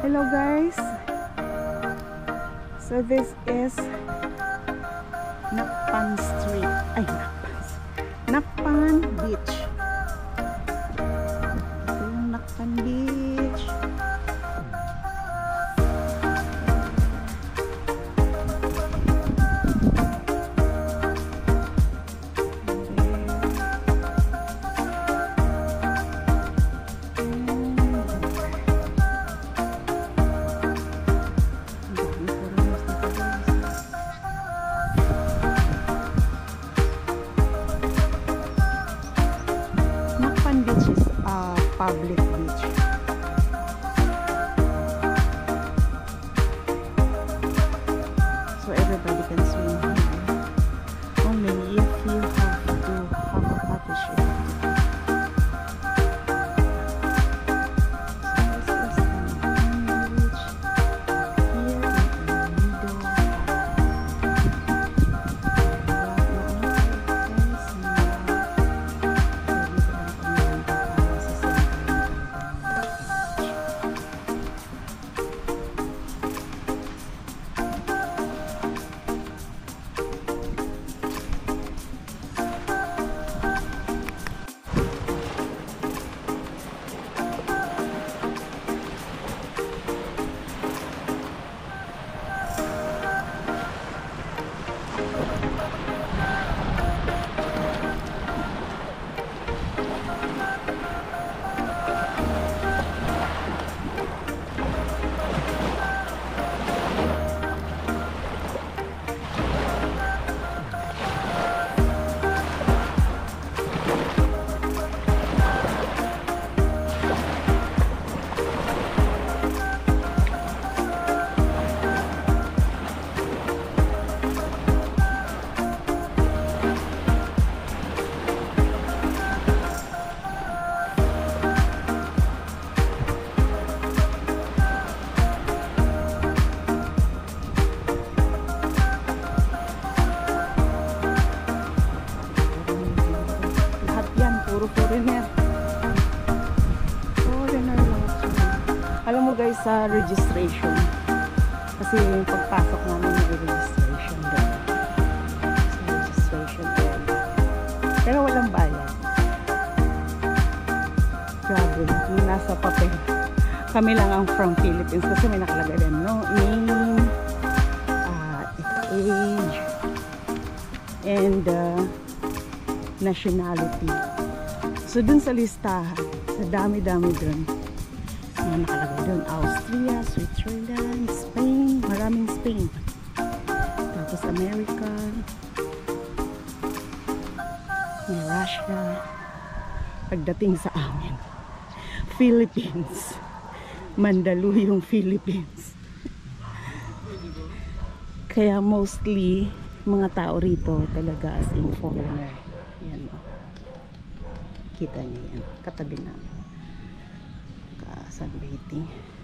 Hello guys, so this is Nakpan Street, Nakpan Beach. Ito yung Nakpan Beach. Beach is a public beach. So everybody can swim here. Only if you have to have a paddle shirt. Foreigner. Foreigner lang. Alam mo guys, sa registration. Kasi yung pagpasok namin may registration din. Sa registration din. Pero walang bayad. Grabe. Yung nasa papel. Kami lang ang from Philippines. Kasi may nakalagay din. No name, age, and nationality. So dun sa listahan, sa dami-dami dun, mga nakalagay dun, Austria, Switzerland, Spain, maraming Spain. Tapos America, may Russia. Pagdating sa amin, Philippines. Mandaluyong Philippines. Kaya mostly, mga tao rito talaga as in foreigner. Yan o. Kita niyo yan, katabi namin. Sunbathing.